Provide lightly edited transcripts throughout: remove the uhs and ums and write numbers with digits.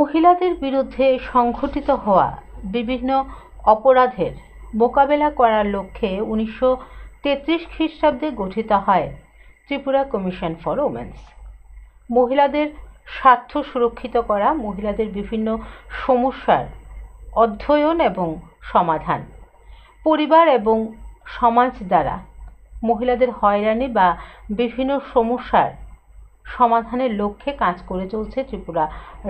মহিলাদের বিরুদ্ধে সংঘটিত হওয়া বিভিন্ন অপরাধের মোকাবেলা করার লক্ষ্যে 1933 খ্রিস্টাব্দে গঠিত হয় ত্রিপুরা কমিশন ফর ওমেন্স। মহিলাদের স্বার্থ সুরক্ষিত করা, মহিলাদের বিভিন্ন সমস্যার অধ্যয়ন এবং সমাধান, পরিবার এবং সমাজ দ্বারা মহিলাদের হয়রানি বা বিভিন্ন সমস্যার সমাধানের লক্ষ্যে কাজ করে চলছে ত্রিপুরা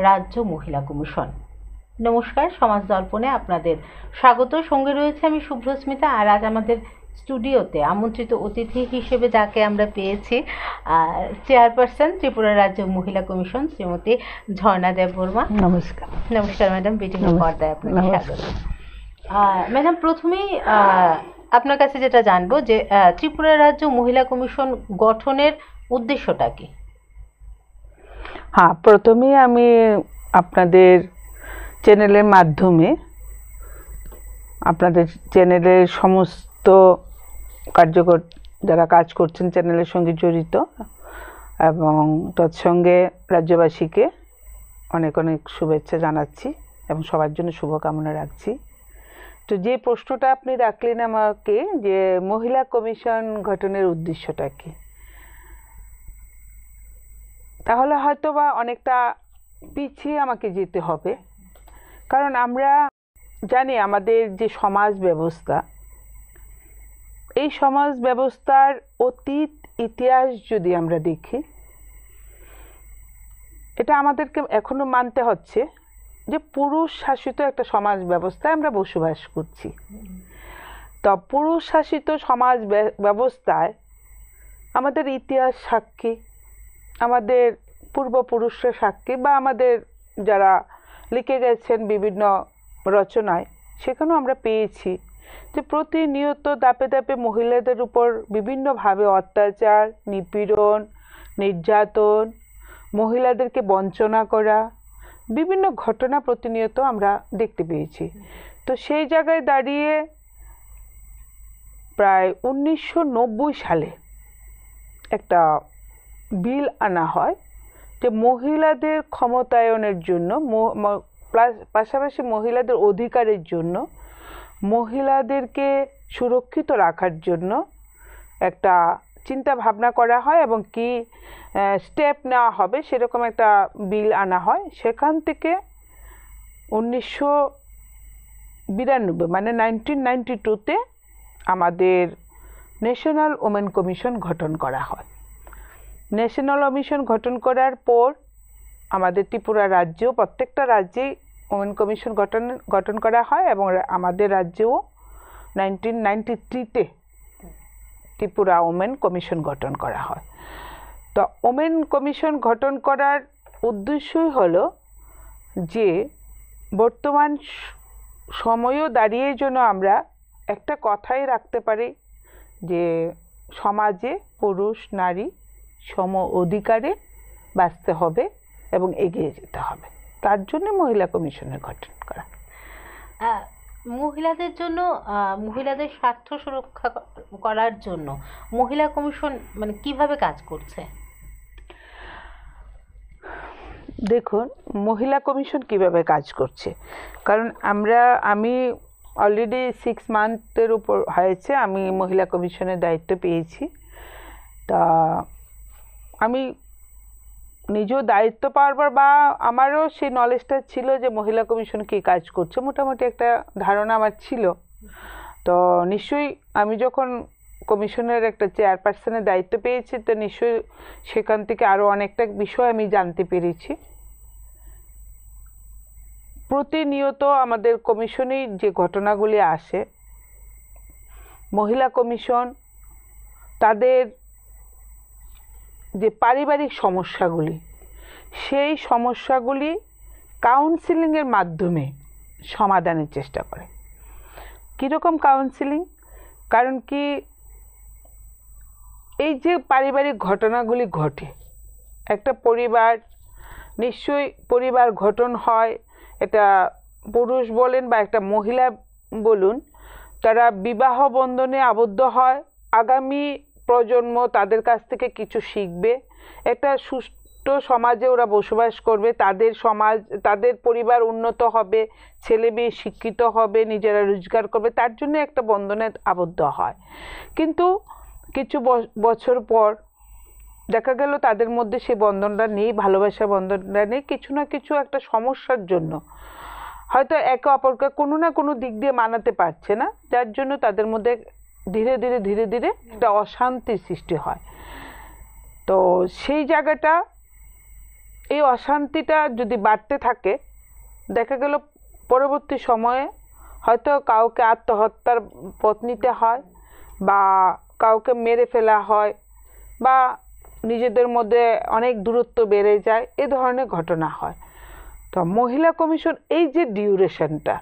রাজ্য মহিলা কমিশন। নমস্কার, সমাজ দর্পণে আপনাদের স্বাগত। সঙ্গে রয়েছে আমি শুভ্রস্মিতা। আর আজ আমাদের স্টুডিওতে আমন্ত্রিত অতিথি হিসেবে যাকে আমরা পেয়েছি, চেয়ারপারসন ত্রিপুরা রাজ্য মহিলা কমিশন শ্রীমতী ঝর্ণা দেববর্মা। নমস্কার। নমস্কার ম্যাডাম, বিটিং পর্দায় আপনাকে স্বাগত। ম্যাডাম, প্রথমেই আপনার কাছে যেটা জানবো যে ত্রিপুরা রাজ্য মহিলা কমিশন গঠনের উদ্দেশ্যটা কি? হ্যাঁ, প্রথমেই আমি আপনাদের চ্যানেলের মাধ্যমে আপনাদের চ্যানেলের সমস্ত কার্যকর যারা কাজ করছেন চ্যানেলের সঙ্গে জড়িত এবং তৎসঙ্গে রাজ্যবাসীকে অনেক অনেক শুভেচ্ছা জানাচ্ছি এবং সবার জন্য শুভকামনা রাখছি। তো যে প্রশ্নটা আপনি রাখলেন আমাকে যে মহিলা কমিশন গঠনের উদ্দেশ্যটা কি, তাহলে হয়তো বা অনেকটা পিছিয়ে আমাকে যেতে হবে। কারণ আমরা জানি আমাদের যে সমাজ ব্যবস্থা, এই সমাজ ব্যবস্থার অতীত ইতিহাস যদি আমরা দেখি, এটা আমাদেরকে এখনো মানতে হচ্ছে যে পুরুষ শাসিত একটা সমাজ ব্যবস্থায় আমরা বসবাস করছি। তো পুরুষ শাসিত সমাজ ব্যবস্থায় আমাদের ইতিহাস সাক্ষী, আমাদের পূর্বপুরুষরা সাক্ষী, বা আমাদের যারা লিখে গেছেন বিভিন্ন রচনায়, সেখানেও আমরা পেয়েছি যে প্রতিনিয়ত ধাপে ধাপে মহিলাদের উপর বিভিন্নভাবে অত্যাচার, নিপীড়ন, নির্যাতন, মহিলাদেরকে বঞ্চনা করা, বিভিন্ন ঘটনা প্রতিনিয়ত আমরা দেখতে পেয়েছি। তো সেই জায়গায় দাঁড়িয়ে প্রায় 1990 সালে একটা বিল আনা হয় যে মহিলাদের ক্ষমতায়নের জন্য, পাশাপাশি মহিলাদের অধিকারের জন্য, মহিলাদেরকে সুরক্ষিত রাখার জন্য একটা চিন্তা ভাবনা করা হয় এবং কি স্টেপ নেওয়া হবে সেরকম একটা বিল আনা হয়। সেখান থেকে 1992 মানে 1992-তে আমাদের ন্যাশনাল ওমেন কমিশন গঠন করা হয়। ন্যাশনাল কমিশন গঠন করার পর আমাদের ত্রিপুরা রাজ্য, প্রত্যেকটা রাজ্যেই ওমেন কমিশন গঠন করা হয় এবং আমাদের রাজ্যেও 1993-তে ত্রিপুরা ওমেন কমিশন গঠন করা হয়। তো ওমেন কমিশন গঠন করার উদ্দেশ্যই হলো যে বর্তমান সময়ও দাঁড়িয়ে যেন আমরা একটা কথাই রাখতে পারি যে সমাজে পুরুষ নারী সম অধিকারে বাঁচতে হবে এবং এগিয়ে যেতে হবে। তার জন্য মহিলা কমিশনের গঠন করা। মহিলাদের জন্য, মহিলাদের স্বার্থ সুরক্ষা করার জন্য মহিলা কমিশন মানে কিভাবে কাজ করছে? দেখুন, মহিলা কমিশন কিভাবে কাজ করছে, কারণ আমি অলরেডি 6 মান্থের উপর হয়েছে আমি মহিলা কমিশনের দায়িত্ব পেয়েছি। তা আমি নিজেও দায়িত্ব পাওয়ার পর বা আমারও সেই নলেজটা ছিল যে মহিলা কমিশন কী কাজ করছে, মোটামুটি একটা ধারণা আমার ছিল। তো নিশ্চয়ই আমি যখন কমিশনের একটা চেয়ারপারসনের দায়িত্ব পেয়েছি, তো নিশ্চয়ই সেখান থেকে আরও অনেকটা বিষয় আমি জানতে পেরেছি। প্রতিনিয়ত আমাদের কমিশনেই যে ঘটনাগুলি আসে, মহিলা কমিশন তাদের যে পারিবারিক সমস্যাগুলি, সেই সমস্যাগুলি কাউন্সিলিংয়ের মাধ্যমে সমাধানের চেষ্টা করে। কীরকম কাউন্সিলিং? কারণ কি, এই যে পারিবারিক ঘটনাগুলি ঘটে, একটা পরিবার, নিশ্চয়ই পরিবার গঠন হয়, এটা পুরুষ বলেন বা একটা মহিলা বলুন, তারা বিবাহ বন্ধনে আবদ্ধ হয়, আগামী প্রজন্ম তাদের কাছ থেকে কিছু শিখবে, একটা সুষ্ঠু সমাজে ওরা বসবাস করবে, তাদের সমাজ, তাদের পরিবার উন্নত হবে, ছেলে মেয়ে শিক্ষিত হবে, নিজেরা রোজগার করবে, তার জন্য একটা বন্ধনে আবদ্ধ হয়। কিন্তু কিছু বছর পর দেখা গেল তাদের মধ্যে সেই বন্ধনটা নেই, ভালোবাসার বন্ধনটা নেই, কিছু না কিছু একটা সমস্যার জন্য হয়তো একে অপরকে কোনো না কোনো দিক দিয়ে মানাতে পারছে না, যার জন্য তাদের মধ্যে ধীরে ধীরে একটা অশান্তির সৃষ্টি হয়। তো সেই জায়গাটা, এই অশান্তিটা যদি বাড়তে থাকে, দেখা গেল পরবর্তী সময়ে হয়তো কাউকে আত্মহত্যার পথ নিতে হয়, বা কাউকে মেরে ফেলা হয়, বা নিজেদের মধ্যে অনেক দূরত্ব বেড়ে যায়, এ ধরনের ঘটনা হয়। তো মহিলা কমিশন এই যে ডিউরেশনটা,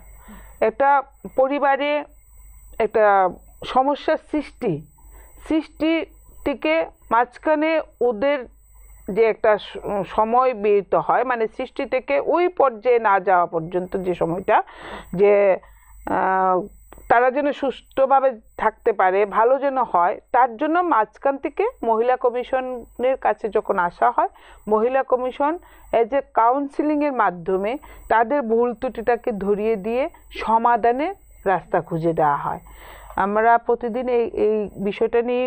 একটা পরিবারে একটা সমস্যার সৃষ্টি থেকে মাঝখানে ওদের যে একটা সময় ব্যতীত হয়, মানে সৃষ্টি থেকে ওই পর্যায়ে না যাওয়া পর্যন্ত যে সময়টা, যে তারা যেন সুষ্ঠুভাবে থাকতে পারে, ভালো যেন হয়, তার জন্য মাঝখান থেকে মহিলা কমিশনের কাছে যখন আসা হয়, মহিলা কমিশন এজ এ কাউন্সিলিংয়ের মাধ্যমে তাদের ভুল ত্রুটিটাকে ধরিয়ে দিয়ে সমাধানের রাস্তা খুঁজে দেওয়া হয়। আমরা প্রতিদিন এই বিষয়টা নিয়ে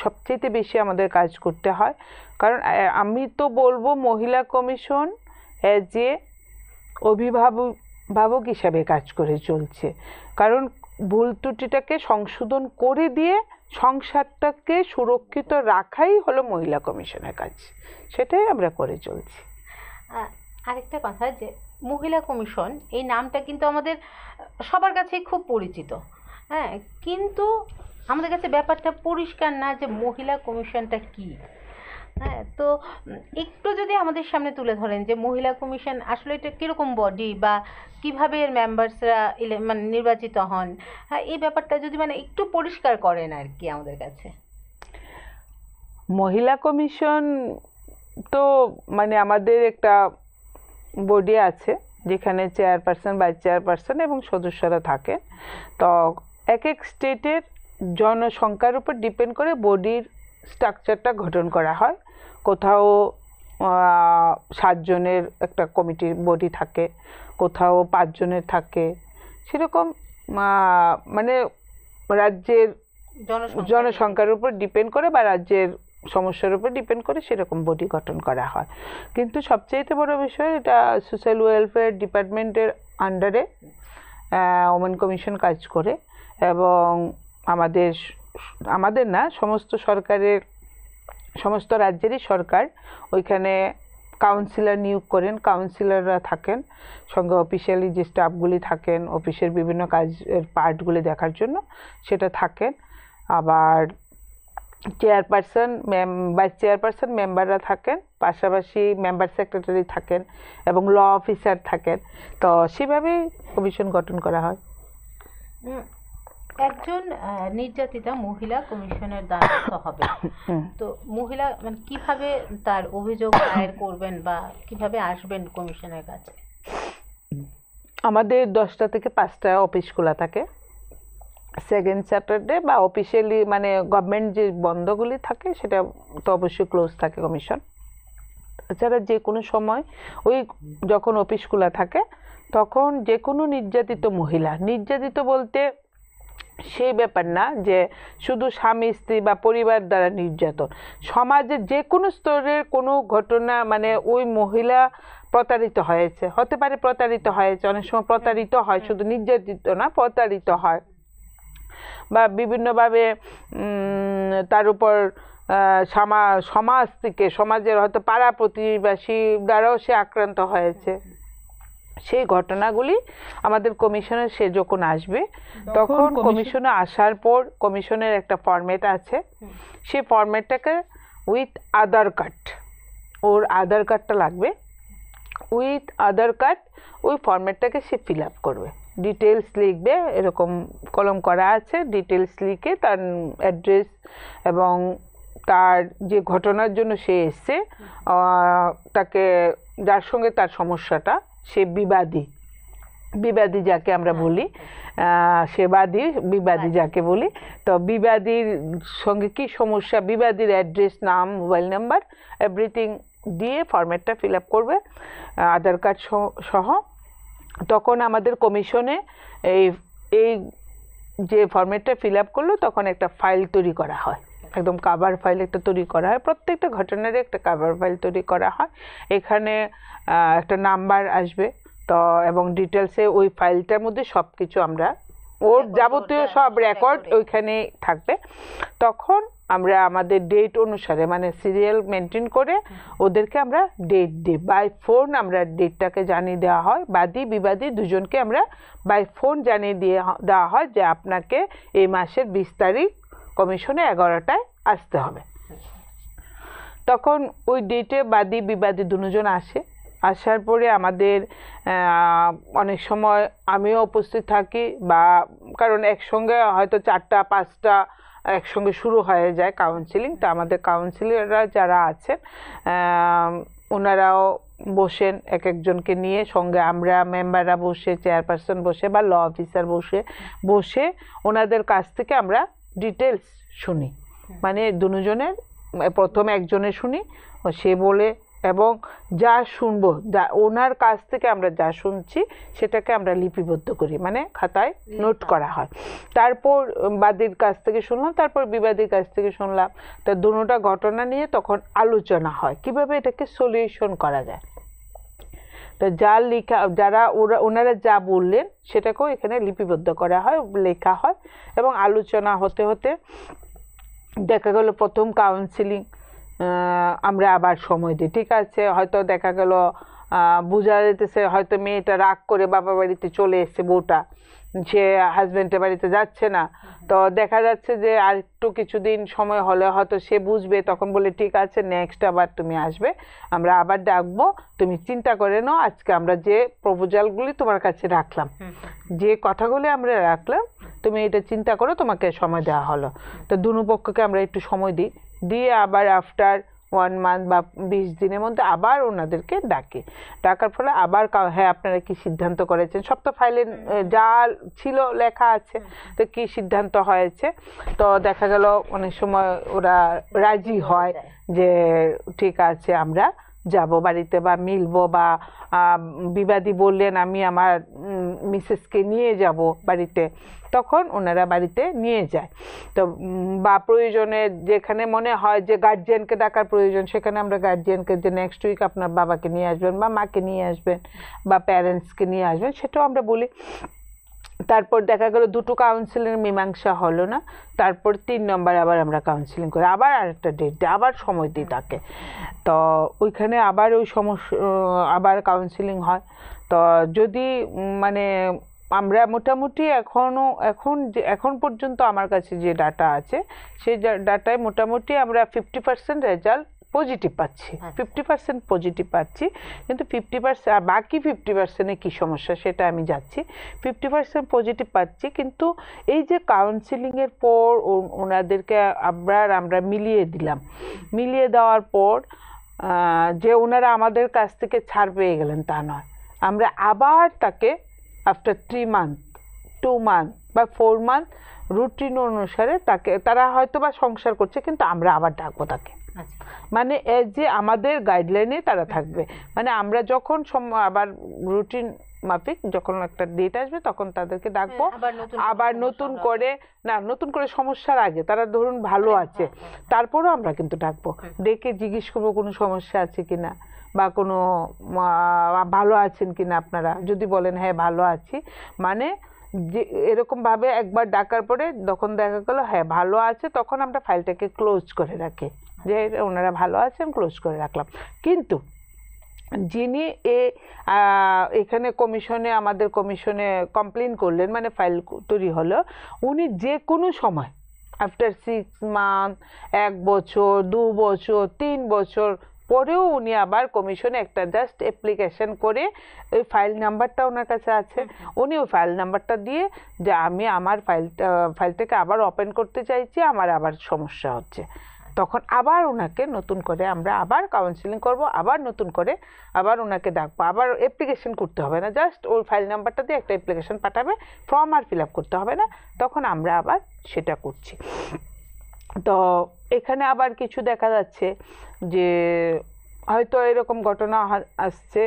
সবচেয়ে বেশি আমাদের কাজ করতে হয়, কারণ আমি তো বলবো মহিলা কমিশন এজ এ অভিভাবক হিসাবে কাজ করে চলছে, কারণ ভুল ত্রুটিটাকে সংশোধন করে দিয়ে সংসারটাকে সুরক্ষিত রাখাই হলো মহিলা কমিশনের কাজ, সেটাই আমরা করে চলছি। আরেকটা কথা, যে মহিলা কমিশন এই নামটা কিন্তু আমাদের সবার কাছেই খুব পরিচিত, হ্যাঁ, কিন্তু আমাদের কাছে ব্যাপারটা পরিষ্কার না যে মহিলা কমিশনটা কি। হ্যাঁ, তো একটু যদি আমাদের সামনে তুলে ধরেন যে মহিলা কমিশন আসলে এটা কীরকম বডি, বা কিভাবে এর মেম্বার্সরা মানে নির্বাচিত হন, হ্যাঁ, এই ব্যাপারটা যদি মানে একটু পরিষ্কার করেন আর কি আমাদের কাছে। মহিলা কমিশন তো মানে আমাদের একটা বডি আছে, যেখানে চেয়ারপারসন, ভাইস চেয়ারপারসন এবং সদস্যরা থাকে। তো এক এক স্টেটের জনসংখ্যার উপর ডিপেন্ড করে বডির স্ট্রাকচারটা গঠন করা হয়। কোথাও 7 জনের একটা কমিটির বডি থাকে, কোথাও 5 জনের থাকে, সেরকম মানে রাজ্যের জনসংখ্যার উপর ডিপেন্ড করে বা রাজ্যের সমস্যার উপর ডিপেন্ড করে সেরকম বডি গঠন করা হয়। কিন্তু সবচেয়ে বড় বিষয়, এটা সোশ্যাল ওয়েলফেয়ার ডিপার্টমেন্টের আন্ডারে ওমেন কমিশন কাজ করে, এবং আমাদের না, সমস্ত রাজ্যেরই সরকার ওইখানে কাউন্সিলর নিয়োগ করেন, কাউন্সিলররা থাকেন, সঙ্গে অফিসিয়ালি যে স্টাফগুলি থাকেন অফিসের বিভিন্ন কাজের পার্টগুলি দেখার জন্য সেটা থাকেন। আবার চেয়ারপারসন, ভাইস চেয়ারপারসন, মেম্বাররা থাকেন, পাশাপাশি মেম্বার সেক্রেটারি থাকেন এবং ল অফিসার থাকেন। তো সেভাবেই কমিশন গঠন করা হয়। একজন নির্যাতিতা মহিলা কমিশনের দ্বারস্থ হবে, তো মহিলা মানে কিভাবে তার অভিযোগ দায়ের করবেন বা কিভাবে আসবেন কমিশনের কাছে? আমাদের 10টা থেকে 5টা অফিস খোলা থাকে, সেকেন্ড স্যাটারডে বা অফিসিয়ালি মানে গভর্নমেন্ট যে বন্ধগুলি থাকে সেটা তো অবশ্যই ক্লোজ থাকে কমিশন। এছাড়া যে কোনো সময় ওই যখন অফিস খোলা থাকে তখন যে কোনো নির্যাতিত মহিলা, নির্যাতিত বলতে সেই ব্যাপার না যে শুধু স্বামী স্ত্রী বা পরিবার দ্বারা নির্যাতন, সমাজের যে কোনো স্তরের কোনো ঘটনা, মানে ওই মহিলা প্রতারিত হয়েছে, হতে পারে প্রতারিত হয়েছে, অনেক সময় প্রতারিত হয়, শুধু নির্যাতিত না, প্রতারিত হয়, বা বিভিন্নভাবে তার উপর সমাজ থেকে, সমাজের হয়তো পাড়া প্রতিবেশী দ্বারাও সে আক্রান্ত হয়েছে, সেই ঘটনাগুলি আমাদের কমিশনে সে যখন আসবে তখন কমিশনে আসার পর কমিশনের একটা ফরম্যাট আছে, সেই ফরম্যাটটাকে উইথ আধার কার্ড, ওর আধার কার্ডটা লাগবে, উইথ আধার কার্ড ওই ফরম্যাটটাকে সে ফিল আপ করবে, ডিটেলস লিখবে, এরকম কলম করা আছে, ডিটেলস লিখে তার অ্যাড্রেস এবং তার যে ঘটনার জন্য সে এসছে, তাকে যার সঙ্গে তার সমস্যাটা, সে বিবাদী যাকে আমরা বলি, সে বিবাদী যাকে বলি, তো বিবাদীর সঙ্গে কি সমস্যা, বিবাদীর অ্যাড্রেস, নাম, মোবাইল নাম্বার, এভরিথিং দিয়ে ফরম্যাটটা ফিল আপ করবে আধার কার্ড সহ। তখন আমাদের কমিশনে এই এই যে ফরম্যাটটা ফিল আপ করলো তখন একটা ফাইল তৈরি করা হয়, একদম কাভার ফাইল একটা তৈরি করা হয়, প্রত্যেকটা ঘটনারই একটা কাভার ফাইল তৈরি করা হয়। এখানে একটা নাম্বার আসবে তো, এবং ডিটেলসে ওই ফাইলটার মধ্যে সব কিছু আমরা ওর যাবতীয় সব রেকর্ড ওইখানে থাকবে। তখন আমরা আমাদের ডেট অনুসারে মানে সিরিয়াল মেনটেন করে ওদেরকে আমরা ডেট দিই, বাই ফোন আমরা ডেটটাকে জানিয়ে দেওয়া হয়। বাদী বিবাদী দুজনকে আমরা বাই ফোন জানিয়ে দেওয়া হয় যে আপনাকে এই মাসের 20 তারিখ কমিশনে 11টায় আসতে হবে। তখন ওই ডেটে বাদী বিবাদী দুজন আসে। আসার পরে আমাদের অনেক সময় আমিও উপস্থিত থাকি, বা কারণ একসঙ্গে হয়তো 4টা 5টা একসঙ্গে শুরু হয়ে যায় কাউন্সিলিং। তো আমাদের কাউন্সিলররা যারা আছেন ওনারাও বসেন এক একজনকে নিয়ে, সঙ্গে আমরা মেম্বাররা বসে, চেয়ারপারসন বসে বা ল অফিসার বসে ওনাদের কাছ থেকে আমরা ডিটেলস শুনি। মানে দুজনের প্রথমে একজনের শুনি, সে বলে, এবং যা শুনবো যা ওনার কাছ থেকে আমরা যা শুনছি সেটাকে আমরা লিপিবদ্ধ করি, মানে খাতায় নোট করা হয়। তারপর বাদীর কাছ থেকে শুনলাম, তারপর বিবাদীর কাছ থেকে শুনলাম। তা দুটোটা ঘটনা নিয়ে তখন আলোচনা হয় কিভাবে এটাকে সলিউশন করা যায়। তো যা ওনারা যা বললেন সেটাকেও এখানে লিপিবদ্ধ করা হয়, লেখা হয়, এবং আলোচনা হতে হতে দেখা গেল প্রথম কাউন্সিলিং আমরা আবার সময় দিই। ঠিক আছে, হয়তো দেখা গেল বোঝা যেতেছে হয়তো মেয়েটা রাগ করে বাবার বাড়িতে চলে এসছে, বউটা সে হাজবেন্ডের বাড়িতে যাচ্ছে না। তো দেখা যাচ্ছে যে আর একটু কিছুদিন সময় হলে হয়তো সে বুঝবে, তখন বলে ঠিক আছে নেক্সট আবার তুমি আসবে, আমরা আবার ডাকবো, তুমি চিন্তা করে নাও, আজকে আমরা যে প্রপোজালগুলি তোমার কাছে রাখলাম, যে কথাগুলি আমরা রাখলাম, তুমি এটা চিন্তা করো, তোমাকে সময় দেওয়া হলো। তো দুনো পক্ষকে আমরা একটু সময় দিয়ে আবার আফটার 1 মান্থ বা 20 দিনের মধ্যে আবার ওনাদেরকে ডাকার ফলে আবার হ্যাঁ আপনারা কি সিদ্ধান্ত করেছেন, সব তো ফাইলে যা ছিল লেখা আছে, তো কি সিদ্ধান্ত হয়েছে। তো দেখা গেল অনেক সময় ওরা রাজি হয় যে ঠিক আছে আমরা যাব বাড়িতে বা মিলবো, বা বিবাদী বললেন আমি আমার মিসেসকে নিয়ে যাব বাড়িতে, তখন ওনারা বাড়িতে নিয়ে যায়। তো বা প্রয়োজনে যেখানে মনে হয় যে গার্জিয়ানকে ডাকার প্রয়োজন, সেখানে আমরা গার্জিয়ানকে যে নেক্সট উইক আপনার বাবাকে নিয়ে আসবেন বা মাকে নিয়ে আসবেন বা প্যারেন্টসকে নিয়ে আসবেন, সেটাও আমরা বলি। তারপর দেখা গেল দুটো কাউন্সিলিং মীমাংসা হলো না, তারপর 3 নম্বর আবার আমরা কাউন্সিলিং করি, আবার আরেকটা ডেট দিই, আবার সময় দিই তাকে। তো ওইখানে আবার ওই সমস্যা আবার কাউন্সিলিং হয়। তো যদি মানে আমরা মোটামুটি এখন পর্যন্ত আমার কাছে যে ডাটা আছে সেই ডাটায় মোটামুটি আমরা 50% রেজাল্ট পজিটিভ পাচ্ছি, 50% পজিটিভ পাচ্ছি। কিন্তু 50% আর বাকি 50%-এ কী সমস্যা সেটা আমি যাচ্ছি। 50% পজিটিভ পাচ্ছি, কিন্তু এই যে কাউন্সিলিংয়ের পর ওনাদেরকে আমরা মিলিয়ে দেওয়ার পর যে ওনারা আমাদের কাছ থেকে ছাড় পেয়ে গেলেন তা নয়, আমরা আবার তাকে আফটার 3 মান্থ 2 মান্থ বা 4 মান্থ রুটিন অনুসারে তারা হয়তো বা সংসার করছে, কিন্তু আমরা আবার ডাকবো তাকে, মানে যে আমাদের গাইডলাইনে তারা থাকবে। মানে আমরা যখন আবার রুটিন মাফিক যখন একটা ডেট আসবে তখন তাদেরকে ডাকবো, আবার নতুন করে সমস্যার আগে তারা ধরুন ভালো আছে, তারপরও আমরা কিন্তু ডাকবো, ডেকে জিজ্ঞেস করবো কোনো সমস্যা আছে কিনা বা কোনো ভালো আছেন কিনা আপনারা। যদি বলেন হ্যাঁ ভালো আছি, মানে যে এরকমভাবে একবার ডাকার পরে যখন দেখা গেলো হ্যাঁ ভালো আছে, তখন আমরা ফাইলটাকে ক্লোজ করে রাখি, যে ওনারা ভালো আছেন, ক্লোজ করে রাখলাম। কিন্তু যিনি এখানে আমাদের কমিশনে কমপ্লেন করলেন, মানে ফাইল তৈরি হলো, উনি যে কোনো সময় আফটার 6 মান্থ 1 বছর 2 বছর 3 বছর পরেও উনি আবার কমিশনে একটা জাস্ট অ্যাপ্লিকেশন করে, ওই ফাইল নাম্বারটা ওনার কাছে আছে, উনি ওই ফাইল নাম্বারটা দিয়ে যে আমি আমার ফাইলটাকে আবার ওপেন করতে চাইছি, আমার আবার সমস্যা হচ্ছে, তখন আবার ওনাকে নতুন করে আমরা আবার কাউন্সিলিং করব, আবার নতুন করে আবার ওনাকে ডাকবো, আবার অ্যাপ্লিকেশন করতে হবে না, জাস্ট ওই ফাইল নাম্বারটা দিয়ে একটা অ্যাপ্লিকেশন পাঠাবে, ফর্ম আর ফিল আপ করতে হবে না, তখন আমরা আবার সেটা করছি। তো এখানে আবার কিছু দেখা যাচ্ছে যে হয়তো এরকম ঘটনা আসছে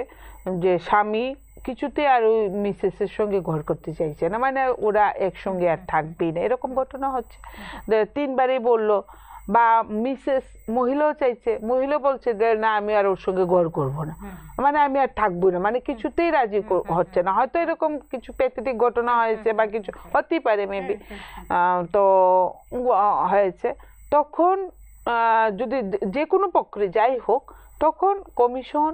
যে স্বামী কিছুতে আর ওই মিসেসের সঙ্গে ঘর করতে চাইছে না, মানে ওরা একসঙ্গে আর থাকবেই না, এরকম ঘটনা হচ্ছে। 3বারই বললো, বা মিসেস মহিলাও চাইছে, মহিলা বলছে যে না আমি আর ওর সঙ্গে ঘর করব না, মানে আমি আর থাকবো না, মানে কিছুতেই রাজি হচ্ছে না। হয়তো এরকম কিছু প্যাথেটিক ঘটনা হয়েছে বা কিছু হতেই পারে মেবি, তো হয়েছে। তখন যদি যে কোনো পক্ষে যাই হোক, তখন কমিশন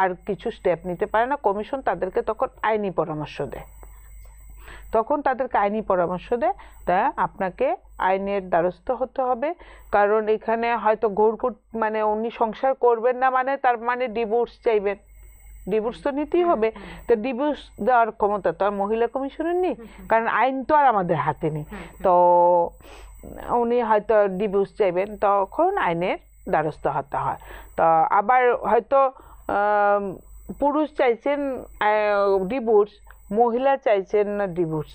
আর কিছু স্টেপ নিতে পারে না। কমিশন তাদেরকে তখন আইনি পরামর্শ দেয়, তখন তাদেরকে আইনি পরামর্শ দেয়, তা আপনাকে আইনের দ্বারস্থ হতে হবে। কারণ এখানে হয়তো ঘুরঘুর মানে উনি সংসার করবেন না, মানে তার মানে ডিভোর্স চাইবেন, ডিভোর্স তো নিতেই হবে। তো ডিভোর্স দেওয়ার ক্ষমতা তো আর মহিলা কমিশনের নেই, কারণ আইন তো আর আমাদের হাতে নেই। তো উনি হয়তো ডিভোর্স চাইবেন, তখন আইনের দ্বারস্থ হতে হয়। তো আবার হয়তো পুরুষ চাইছেন ডিভোর্স, মহিলা চাইছেন না ডিভোর্স,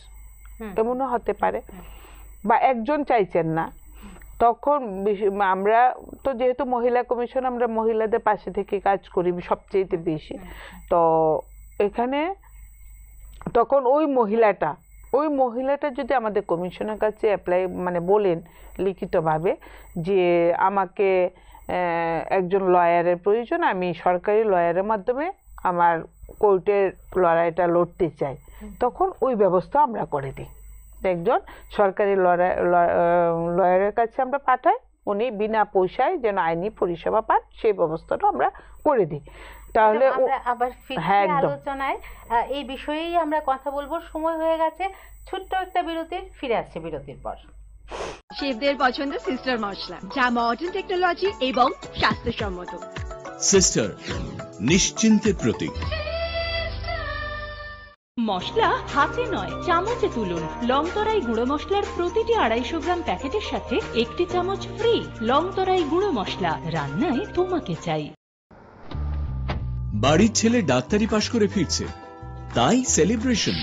এমনও হতে পারে, বা একজন চাইছেন না। তখন আমরা তো যেহেতু মহিলা কমিশন, আমরা মহিলাদের পাশে থেকে কাজ করি সবচেয়ে বেশি। তো এখানে তখন ওই মহিলাটা যদি আমাদের কমিশনের কাছে অ্যাপ্লাই মানে বলেন লিখিতভাবে যে আমাকে একজন লয়ারের প্রয়োজন, আমি সরকারি লয়ারের মাধ্যমে আমার কোর্টের লড়াইটা লড়তে চাই, তখন ওই ব্যবস্থা আমরা করে দিই। একজন সরকারি লয়ারের কাছে আমরা পাঠাই, উনি বিনা পয়সায় যেন আইনি পরিষেবা পান সেই ব্যবস্থাটা আমরা করে দিই। তাহলে আমরা আবার আলোচনায় এই বিষয়েই আমরা কথা বলবো। সময় হয়ে গেছে ছোট্ট একটা বিরতির, ফিরে আসছে বিরতির পর। শেফদের পছন্দ সিস্টার মশলা, যা মডার্ন টেকনোলজি এবং স্বাস্থ্যসম্মত। সিস্টার, নিশ্চিন্তের প্রতীক। মশলা হাতে নয় চামচে তুলুন। লংতরাই গুঁড়ো মশলার প্রতিটি 250 গ্রাম প্যাকেটের সাথে 1টি চামচ ফ্রি। লংতরাই গুঁড়ো মশলা, রান্নায় তোমাকে চাই। বাড়ির ছেলে ডাক্তারি পাশ করে ফিরছে, তাই সেলিব্রেশন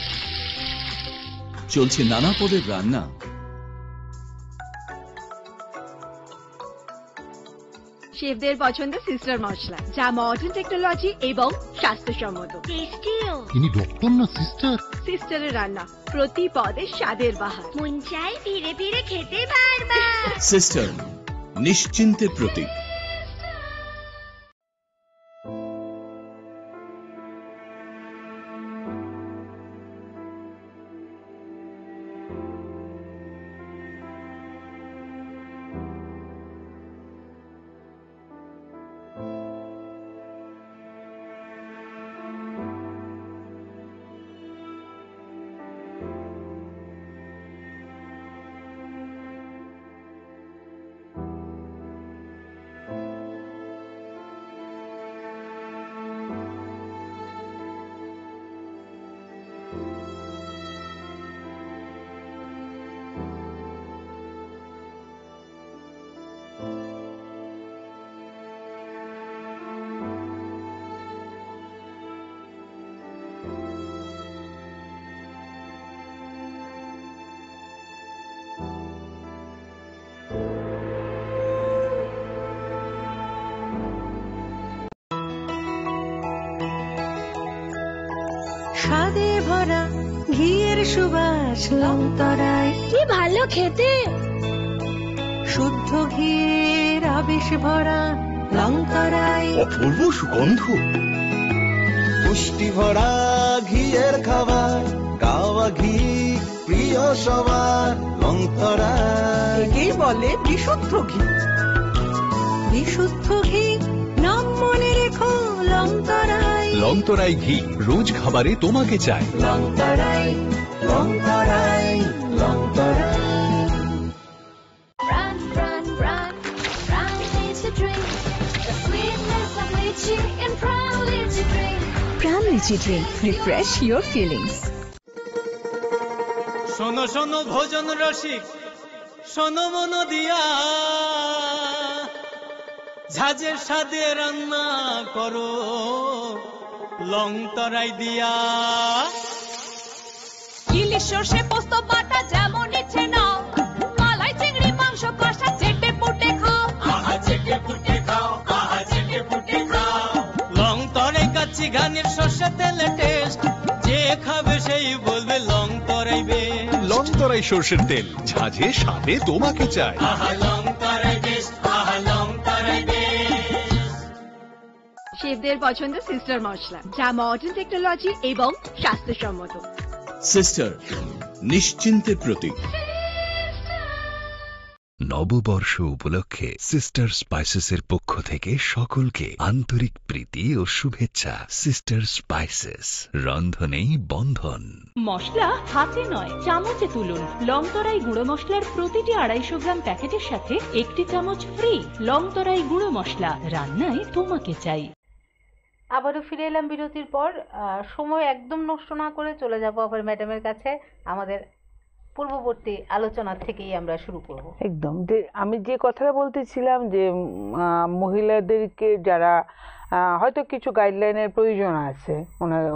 চলছে, নানা পদের রান্না। শেফদের পছন্দ সিস্টার মশলা, যা মডার্ন টেকনোলজি এবং স্বাস্থ্যসম্মত। টেস্টিও। ইনি ডক্টর না সিস্টার? সিস্টারের রান্না প্রতি পদে স্বাদের বাহার। মন চাই ফিরে ফিরে খেতে বারবার। সিস্টার, নিশ্চিন্তের প্রতীক। স্বাদে ভরা ঘিয়ের সুবাস লংতরায়, কি ভালো খেতে। শুদ্ধ ঘিয়ের আবেশ ভরা লংতরায়, অপূর্ব সুগন্ধ, পুষ্টি ভরা ঘিয়ের খাবার, গাওয়া ঘি প্রিয় সবার লংতরায়। একেই বলে বিশুদ্ধ ঘি। বিশুদ্ধ ঘি নাম মনে রেখো লংতরায়। লংতরাই ঘি রোজ খাবারে তোমাকে চাই। লংতরাই, লংতরাই, লংতরাই। Run, run, run, run is a drink. The sweetness of lychee in Prime Lychee drink. Prime Lychee drink, refresh your feelings. শোনো শোনো ভোজন রসিক, শোনো মন দিয়া, ঝাঁঝের স্বাদে রান্না করো লংতরাই দিয়া। ইলিশ সর্ষে পোস্ত বাটা যেমন ইচ্ছে নাও, মালাই চিংড়ি মাংস কষা চেটে পুটে খাও। আহা চেটে পুটে খাও, আহা চেটে পুটে খাও। তরাই সরষের তেল, ঝাঁঝে স্বাদে তোমাকে চাই। শেফদের পছন্দ সিস্টার মশলা, যা মডার্ন টেকনোলজি এবং স্বাস্থ্যসম্মত। সিস্টার, নিশ্চিন্তের প্রতীক। নববর্ষ উপলক্ষে সিস্টার স্পাইসেসের পক্ষ থেকে সকলকে আন্তরিক প্রীতি ও শুভেচ্ছা। সিস্টার স্পাইসেস, রন্ধনেই বন্ধন। মশলা হাতে নয় চামচে তুলুন। লংতরাই গুঁড়ো মশলার প্রতিটি 250 গ্রাম প্যাকেটের সাথে 1টি চামচ ফ্রি। লংতরাই গুঁড়ো মশলা, রান্নায় তোমাকে চাই। আবারও ফিরে এলাম বিরতির পর। সময় একদম নষ্ট না করে চলে যাব আবার ম্যাডামের কাছে। আমাদের পূর্ববর্তী আলোচনা থেকেই আমরা শুরু করব। একদম, যে আমি যে কথাটা বলতেছিলাম যে মহিলাদেরকে যারা হয়তো কিছু গাইডলাইনের প্রয়োজন আছে, ওনারা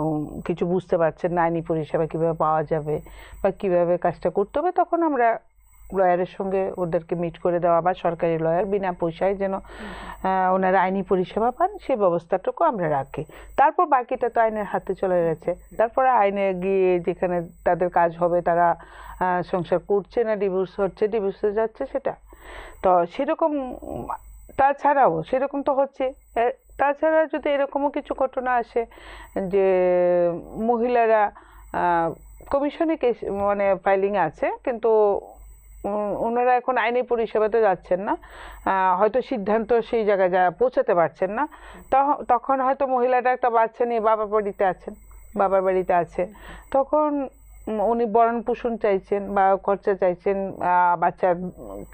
কিছু বুঝতে পারছেন না আইনি পরিষেবা কীভাবে পাওয়া যাবে বা কীভাবে কাজটা করতে হবে, তখন আমরা লয়ারের সঙ্গে ওদেরকে মিট করে দেওয়া বা সরকারি লয়ার বিনা পয়সায় যেন ওনারা আইনি পরিষেবা পান সেই ব্যবস্থাটুকু আমরা রাখি। তারপর বাকিটা তো আইনের হাতে চলে গেছে। তারপরে আইনে গিয়ে যেখানে তাদের কাজ হবে, তারা সংসার করছে না ডিভোর্স হচ্ছে, ডিভোর্সে যাচ্ছে, সেটা তো সেরকম। তাছাড়াও সেরকম তো হচ্ছে। তাছাড়া যদি এরকমও কিছু ঘটনা আসে যে মহিলারা কমিশনে কেস মানে ফাইলিং আছে, কিন্তু ওনারা এখন আইনি পরিষেবাতে যাচ্ছেন না, হয়তো সিদ্ধান্ত সেই জায়গায় পৌঁছাতে পারছেন না, তখন হয়তো মহিলাটা একটা বাচ্চা নিয়ে বাবার বাড়িতে আছে, তখন উনি ভরণ পোষণ চাইছেন বা খরচা চাইছেন, বাচ্চার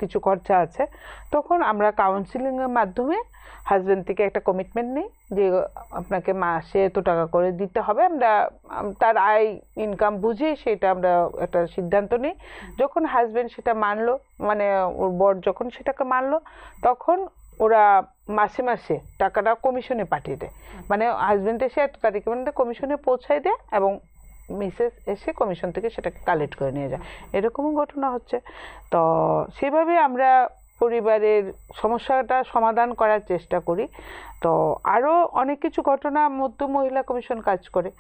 কিছু খরচা আছে, তখন আমরা কাউন্সিলিংয়ের মাধ্যমে হাজব্যান্ড থেকে একটা কমিটমেন্ট নিই যে আপনাকে মাসে এত টাকা করে দিতে হবে। আমরা তার আয় ইনকাম বুঝে সেটা আমরা একটা সিদ্ধান্ত নিই। যখন হাজব্যান্ড সেটা মানলো, মানে ওর বর যখন সেটাকে মানলো, তখন ওরা মাসে মাসে টাকাটা কমিশনে পাঠিয়ে দেয়। মানে হাজব্যান্ড এসে এত তারিখে মানে কমিশনে পৌঁছায় দেয় এবং মিসেস এসে কমিশন থেকে সেটাকে কালেক্ট করে নিয়ে যায়। এরকমও ঘটনা হচ্ছে। তো সেভাবে আমরা পরিবারের সমস্যাটা সমাধান করার চেষ্টা করি। তো আরও অনেক কিছু ঘটনা মধ্য মহিলা কমিশন কাজ করে।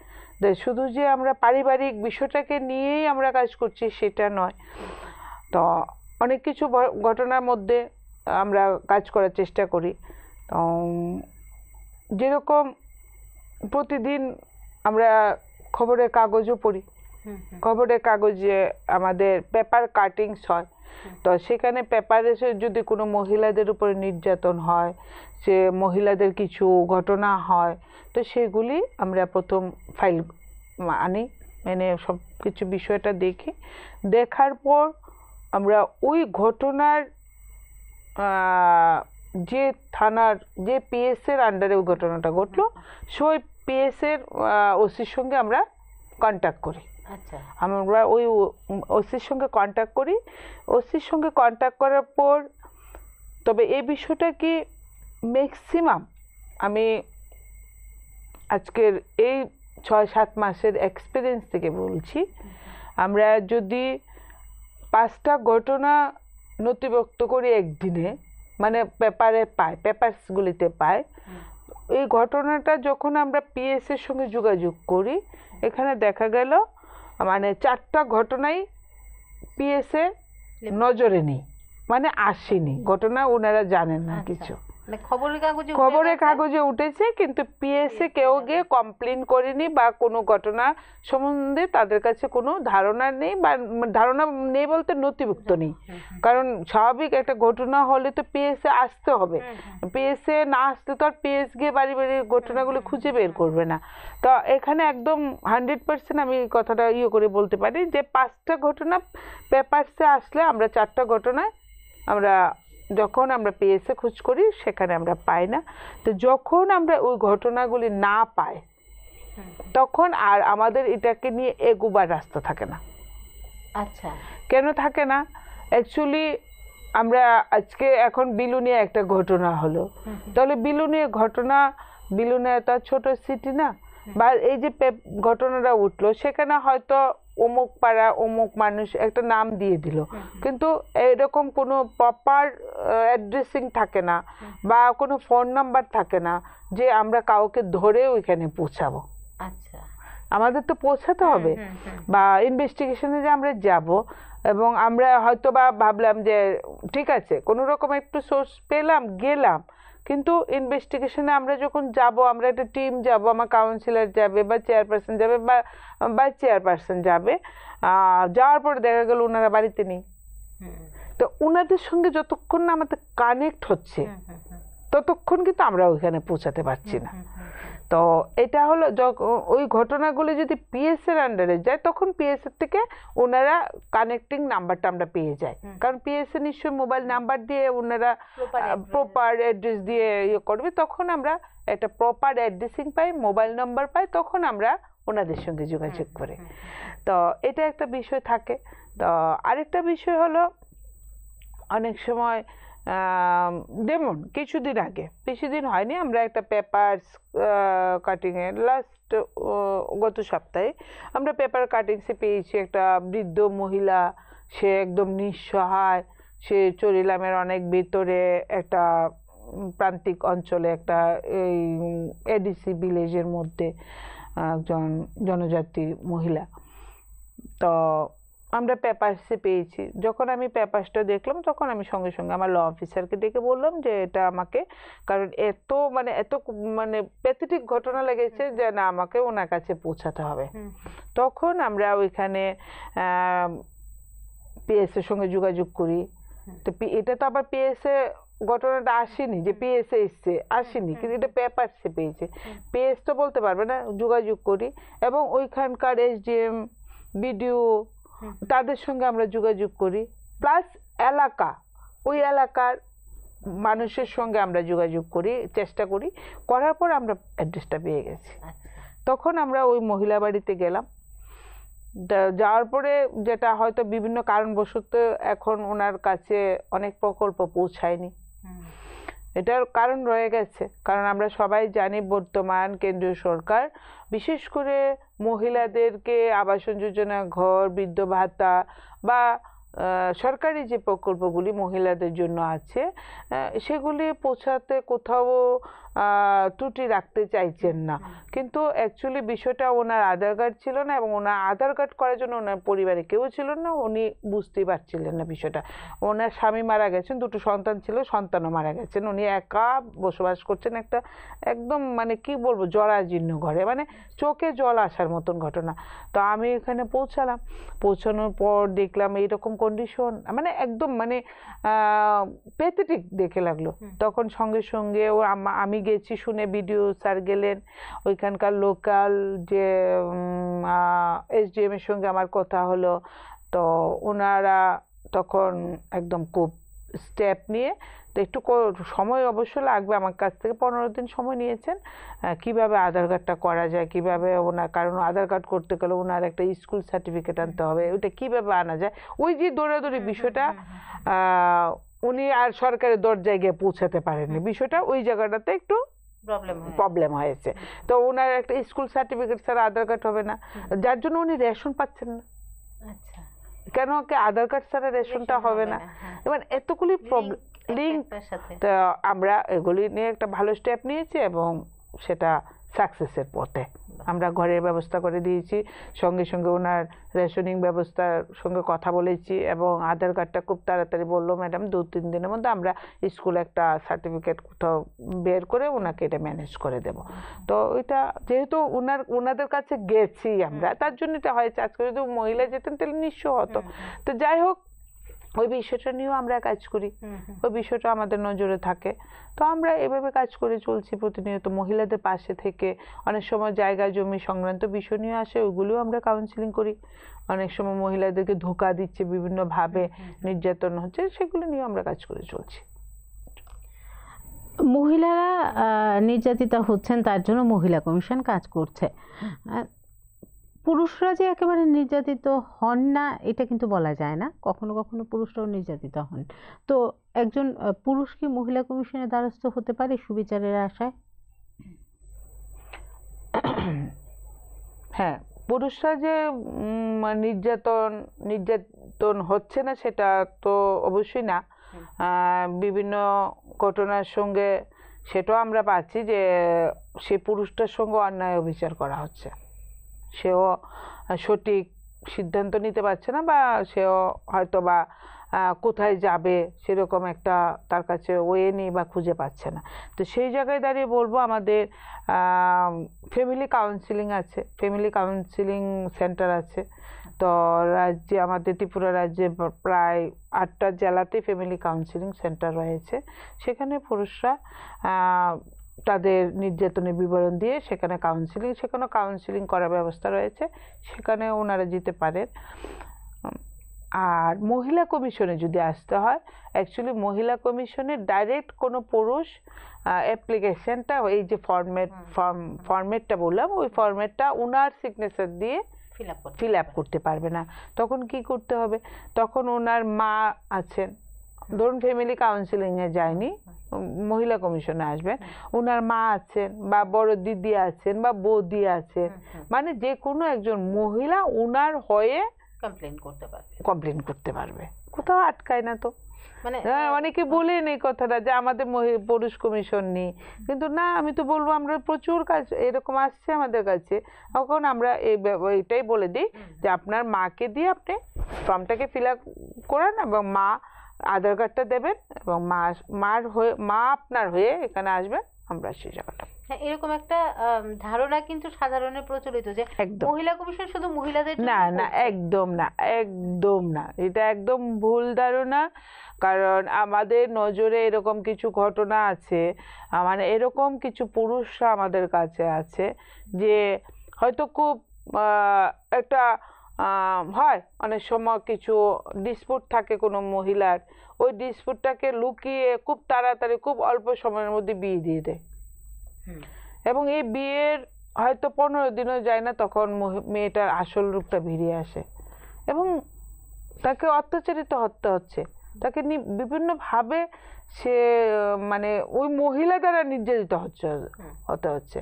শুধু যে আমরা পারিবারিক বিষয়টাকে নিয়েই আমরা কাজ করছি সেটা নয়। তো অনেক কিছু ঘটনার মধ্যে আমরা কাজ করার চেষ্টা করি। তো যেরকম প্রতিদিন আমরা খবরের কাগজও পড়ি, খবরের কাগজে আমাদের পেপার কাটিংস হয়। তো সেখানে পেপারে যদি কোনো মহিলাদের উপরে নির্যাতন হয়, সে মহিলাদের কিছু ঘটনা হয়, তো সেগুলি আমরা প্রথম ফাইল আনি, মানে সব কিছু বিষয়টা দেখি। দেখার পর আমরা ওই ঘটনার যে থানার যে পিএসের আন্ডারে ওই ঘটনাটা ঘটলো, সেই পিএসের ওসির সঙ্গে আমরা কন্ট্যাক্ট করি। আচ্ছা, আমরা ওই ওসির সঙ্গে কন্ট্যাক্ট করি। ওসির সঙ্গে কন্ট্যাক্ট করার পর তবে এই বিষয়টা কি ম্যাক্সিমাম আমি আজকের এই 6-7 মাসের এক্সপিরিয়েন্স থেকে বলছি, আমরা যদি 5টা ঘটনা নথিভুক্ত করি একদিনে, মানে পেপারে পাই, পেপারসগুলিতে পাই, এই ঘটনাটা যখন আমরা পিএসের সঙ্গে যোগাযোগ করি, এখানে দেখা গেল মানে 4টা ঘটনাই পিএসএ নজরে নেই, মানে আসেনি ঘটনা, ওনারা জানেন না কিছু। খবরের কাগজে উঠেছে কিন্তু পিএসএ কেউ গিয়ে কমপ্লেন করেনি বা কোনো ঘটনা সম্বন্ধে তাদের কাছে কোনো ধারণা নেই, বা ধারণা নেই বলতে নথিভুক্ত নেই। কারণ স্বাভাবিক একটা ঘটনা হলে তো পিএসএ আসতে হবে, পিএসএ না আসতে তো আর পিএস গিয়ে বাড়ি বাড়ি ঘটনাগুলো খুঁজে বের করবে না। তো এখানে একদম 100% আমি কথাটা করে বলতে পারি যে 5টা ঘটনা পেপারসে আসলে আমরা 4টা ঘটনায় আমরা যখন আমরা পিএসএ খোঁজ করি সেখানে আমরা পাই না। তো যখন আমরা ওই ঘটনাগুলি না পাই তখন আর আমাদের এটাকে নিয়ে এগোবার রাস্তা থাকে না। আচ্ছা, কেন থাকে না? অ্যাকচুয়ালি আমরা আজকে এখন বিলুনিয়া একটা ঘটনা হলো, তাহলে বিলুনিয়া ঘটনা, বিলুনিয়া তো ছোট সিটি না, বা এই যে ঘটনাটা উঠলো সেখানে হয়তো অমুক পাড়া অমুক মানুষ একটা নাম দিয়ে দিল, কিন্তু এরকম কোনো প্রপার অ্যাড্রেসিং থাকে না বা কোনো ফোন নাম্বার থাকে না যে আমরা কাউকে ধরে ওইখানে পৌঁছাবো। আচ্ছা, আমাদের তো পৌঁছাতে হবে বা ইনভেস্টিগেশনে যে আমরা যাব এবং আমরা হয়তো বা ভাবলাম যে ঠিক আছে কোনো রকম একটু সোর্স পেলাম গেলাম, কিন্তু ইনভেস্টিগেশনে আমরা যখন যাব, আমরা একটা টিম যাব, আমার কাউন্সিলর যাবে বা চেয়ারপারসন যাবে বা ভাইস চেয়ারপারসন যাবে, যাওয়ার পরে দেখা গেল ওনারা বাড়িতে নেই। তো ওনাদের সঙ্গে যতক্ষণ না আমাদের কানেক্ট হচ্ছে ততক্ষণ কিন্তু আমরা ওইখানে পৌঁছাতে পারছি না। তো এটা হলো ওই ঘটনাগুলো যদি পিএস এর আন্ডারে যায় তখন পিএস এর থেকে ওনারা কানেক্টিং নাম্বারটা আমরা পেয়ে যাই, কারণ পিএস এ নিশ্চয়ই মোবাইল নাম্বার দিয়ে ওনারা প্রপার অ্যাড্রেস দিয়ে ইয়ে করবে, তখন আমরা একটা প্রপার অ্যাড্রেসিং পাই, মোবাইল নাম্বার পাই, তখন আমরা ওনাদের সঙ্গে যোগাযোগ করে। তো এটা একটা বিষয় থাকে। তো আরেকটা বিষয় হলো অনেক সময় যেমন কিছুদিন আগে, বেশি দিন হয়নি, আমরা একটা পেপারস কাটিংয়ে লাস্ট গত সপ্তাহে আমরা পেপার কাটিংসে পেয়েছি একটা বৃদ্ধ মহিলা, সে একদম নিঃসহায়, সে চরিলামের অনেক ভিতরে একটা প্রান্তিক অঞ্চলে একটা এই এডিসি ভিলেজের মধ্যে একজন জনজাতি মহিলা। তো আমরা পেপারসে পেয়েছি। যখন আমি পেপারসটা দেখলাম তখন আমি সঙ্গে সঙ্গে আমার ল অফিসারকে ডেকে বললাম যে এটা আমাকে, কারণ এত প্যাথেটিক ঘটনা লেগেছে যে না আমাকে ওনার কাছে পৌঁছাতে হবে। তখন আমরা ওইখানে পিএস এর সঙ্গে যোগাযোগ করি। তো এটা তো আবার পিএস এ ঘটনাটা আসেনি যে পিএস এ এসছে, আসেনি, কিন্তু এটা পেপারসে পেয়েছে। পিএস তো বলতে পারবে না, যোগাযোগ করি এবং ওইখানকার এসডিএম, বিডিও তাদের সঙ্গে আমরা যোগাযোগ করি, প্লাস এলাকা, ওই এলাকার মানুষের সঙ্গে আমরা যোগাযোগ করি, চেষ্টা করি, করার পর আমরা অ্যাড্রেসটা পেয়ে গেছি। তখন আমরা ওই মহিলা বাড়িতে গেলাম। যাওয়ার পরে যেটা হয়তো বিভিন্ন কারণবশত এখন ওনার কাছে অনেক প্রকল্প পৌঁছায়নি, এটার কারণ রয়ে গেছে। কারণ আমরা সবাই জানি বর্তমান কেন্দ্রীয় সরকার বিশেষ করে মহিলাদেরকে আবাসন যোজনা, ঘর, বৃদ্ধ ভাতা বা সরকারি যে প্রকল্পগুলি মহিলাদের জন্য আছে সেগুলি পৌঁছাতে কোথাও ত্রুটি রাখতে চাইছেন না। কিন্তু অ্যাকচুয়ালি বিষয়টা ওনার আধার কার্ড ছিল না এবং ওনার আধার কার্ড করার জন্য ওনার পরিবারে কেউ ছিল না, উনি বুঝতেই পারছিলেন না বিষয়টা। ওনার স্বামী মারা গেছেন, দুটো সন্তান ছিল, সন্তানও মারা গেছেন, উনি একা বসবাস করছেন একটা একদম কি বলবো জরাজীর্ণ ঘরে, চোখে জল আসার মতন ঘটনা। তো আমি এখানে পৌঁছালাম, পৌঁছানোর পর দেখলাম এইরকম কন্ডিশন, একদম প্যাথেটিক দেখে লাগলো। তখন সঙ্গে সঙ্গে আমি গেছি শুনে বিডিও স্যার গেলেন, ওইখানকার লোকাল যে এসডিএম এর সঙ্গে আমার কথা হলো। তো ওনারা তখন একদম খুব স্টেপ নিয়ে, তো একটু সময় অবশ্য লাগবে, আমার কাছ থেকে 15 দিন সময় নিয়েছেন কিভাবে আধার কার্ডটা করা যায়, কিভাবে ওনার, কারণ আধার কার্ড করতে গেলে ওনার একটা স্কুল সার্টিফিকেট আনতে হবে, ওইটা কিভাবে আনা যায়, ওই যে দৌড়াদৌড়ি বিষয়টা উনি আর সরকারের দরজায় গিয়ে পৌঁছাতে পারেননি, বিষয়টা ওই জায়গাটাতে একটু প্রবলেম হয়েছে। তো ওনার একটা স্কুল সার্টিফিকেট ছাড়া আধার কার্ড হবে না, যার জন্য উনি রেশন পাচ্ছেন না। কেন আধার কার্ড ছাড়া রেশনটা হবে না, এবার এতগুলি প্রবলেম লিঙ্ক। তো আমরা এগুলি নিয়ে একটা ভালো স্টেপ নিয়েছি এবং সেটা সাকসেসের পথে। আমরা ঘরের ব্যবস্থা করে দিয়েছি, সঙ্গে সঙ্গে ওনার রেশনিং ব্যবস্থার সঙ্গে কথা বলেছি এবং আধার কার্ডটা খুব তাড়াতাড়ি বললো ম্যাডাম 2-3 দিনের মধ্যে আমরা স্কুলে একটা সার্টিফিকেট কোথাও বের করে ওনাকে এটা ম্যানেজ করে দেব। তো ওইটা যেহেতু ওনাদের কাছে গেছি আমরা, তার জন্য এটা হয়েছে। আজকে যদি মহিলা যেতেন তাহলে নিঃস্ব হতো। তো যাই হোক, ওই বিষয়টা নিয়েও আমরা কাজ করি, ওই বিষয়টা আমাদের নজরে থাকে। তো আমরা এভাবে কাজ করে চলছি প্রতিনিয়ত, মহিলাদের পাশে থেকে। অনেক সময় জায়গা জমি সংক্রান্ত বিষয় নিয়ে আসে, ওইগুলোও আমরা কাউন্সিলিং করি। অনেক সময় মহিলাদেরকে ধোঁকা দিচ্ছে, বিভিন্নভাবে নির্যাতন হচ্ছে, সেগুলো নিয়ে আমরা কাজ করে চলছি। মহিলারা নির্যাতিতা হচ্ছেন, তার জন্য মহিলা কমিশন কাজ করছে। পুরুষরা যে একেবারে নির্যাতিত হন না এটা কিন্তু বলা যায় না, কখনো কখনো পুরুষরাও নির্যাতিত হন। তো একজন পুরুষ কি মহিলা কমিশনের দ্বারস্থ হতে পারে সুবিচারের আশায়? হ্যাঁ, পুরুষরা যে নির্যাতন হচ্ছে না সেটা তো অবশ্যই না। বিভিন্ন ঘটনার সঙ্গে সেটাও আমরা পাচ্ছি যে সে পুরুষটার সঙ্গে অন্যায় অবিচার করা হচ্ছে, সেও সঠিক সিদ্ধান্ত নিতে পারছে না, বা সেও হয়তো বা কোথায় যাবে সেরকম একটা তার কাছে ওয়ে নেই বা খুঁজে পাচ্ছে না। তো সেই জায়গায় দাঁড়িয়ে বলবো আমাদের ফ্যামিলি কাউন্সিলিং আছে, ফ্যামিলি কাউন্সিলিং সেন্টার আছে। তো রাজ্যে আমাদের ত্রিপুরা রাজ্যে প্রায় 8টা জেলাতে ফ্যামিলি কাউন্সিলিং সেন্টার রয়েছে। সেখানে পুরুষরা তাদের নির্যাতনের বিবরণ দিয়ে সেখানে কাউন্সিলিং করার ব্যবস্থা রয়েছে, সেখানে ওনারা যেতে পারেন। আর মহিলা কমিশনে যদি আসতে হয়, অ্যাকচুয়ালি মহিলা কমিশনে ডাইরেক্ট কোনো পুরুষ অ্যাপ্লিকেশনটা, এই যে ফর্মেটটা বললাম, ওই ফর্মেটটা ওনার সিগনেচার দিয়ে ফিল আপ করতে পারবে না। তখন কি করতে হবে, তখন ওনার মা আছেন, ধরুন ফ্যামিলি কাউন্সিলিংয়ে যায়নি, মহিলা কমিশনে আসবেন, ওনার মা আছেন বা বড় দিদি আছেন বা বৌদি আছেন, মানে যে কোনো একজন মহিলা ওনার হয়ে কমপ্লেন করতে পারবে, কোথাও আটকায় না। তো মানে অনেকে বলেন এই কথাটা যে আমাদের পুরুষ কমিশন নেই, কিন্তু না, আমি তো বলবো আমরা প্রচুর কাজ এরকম আসছে আমাদের কাছে। তখন আমরা এইটাই বলে দিই যে আপনার মাকে দিয়ে আপনি ফর্মটাকে ফিল আপ করান এবং মা আধার কার্ডটা দেবেন এবং মা আপনার হয়ে এখানে আসবেন, আমরা সেই জায়গাটা। এরকম একটা ধারণা কিন্তু সাধারণের প্রচলিত যে মহিলা কমিশন শুধু মহিলাদের, না না, একদম না, একদম না, এটা একদম ভুল ধারণা। কারণ আমাদের নজরে এরকম কিছু ঘটনা আছে, মানে এরকম কিছু পুরুষরা আমাদের কাছে আছে যে হয়তো খুব একটা হয় অনেক সময় কিছু ডিসপুট থাকে কোনো মহিলার, ওই ডিসপুটটাকে লুকিয়ে খুব তাড়াতাড়ি খুব অল্প সময়ের মধ্যে বিয়ে দিয়ে দেয়, এবং এই বিয়ের হয়তো 15 দিনও যায় না, তখন মেয়েটার আসল রূপটা বেরিয়ে আসে এবং তাকে অত্যাচারিত হতে হচ্ছে, তাকে বিভিন্নভাবে সে মানে ওই মহিলা দ্বারা নির্যাতিত হতে হচ্ছে।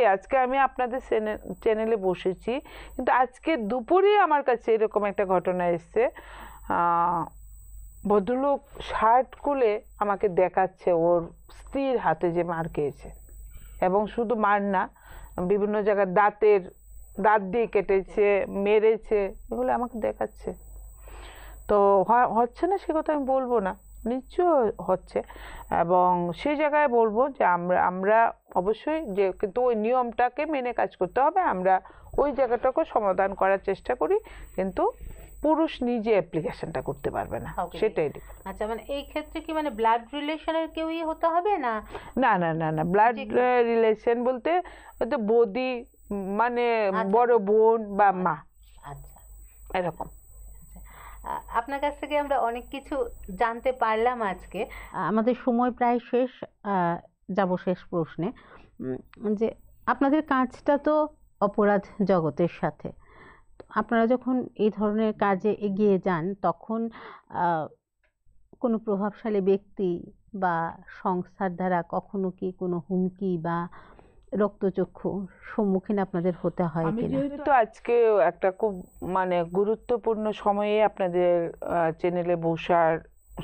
আজকে আমি আপনাদের চ্যানেলে বসেছি, কিন্তু আজকে দুপুরে আমার কাছে এরকম একটা ঘটনা এসছে। ভদ্রলোক শার্ট খুলে আমাকে দেখাচ্ছে ওর স্ত্রীর হাতে যে মার খেয়েছে, এবং শুধু মার না, বিভিন্ন জায়গায় দাঁত দিয়ে কেটেছে, মেরেছে, এগুলো আমাকে দেখাচ্ছে। তো হচ্ছে না সে কথা আমি বলবো না, নিশ্চয় হচ্ছে, এবং সেই জায়গায় বলবো যে আমরা অবশ্যই যে, কিন্তু ওই নিয়মটাকে মেনে কাজ করতে হবে। আমরা ওই জায়গাটাকে সমাধান করার চেষ্টা করি, কিন্তু পুরুষ নিজে অ্যাপ্লিকেশনটা করতে পারবে না, সেটাই। আচ্ছা, মানে এই ক্ষেত্রে কি মানে ব্লাড রিলেশনের কেউই হতে হবে না? না না না না, ব্লাড রিলেশন বলতে হয়তো বৌদি, মানে বড় বোন বা মা, আচ্ছা এরকম। আপনার কাছ থেকে আমরা অনেক কিছু জানতে পারলাম আজকে। আমাদের সময় প্রায় শেষ, যাব শেষ প্রশ্নে, যে আপনাদের কাজটা তো অপরাধ জগতের সাথে, আপনারা যখন এই ধরনের কাজে এগিয়ে যান তখন কোনো প্রভাবশালী ব্যক্তি বা সংস্থার দ্বারা কখনো কি কোনো হুমকি বা রক্তচক্ষু সম্মুখীন আপনাদের হতে হয় আমি কিনা? যেহেতু আজকে একটা খুব মানে গুরুত্বপূর্ণ সময়ে আপনাদের চ্যানেলে বসার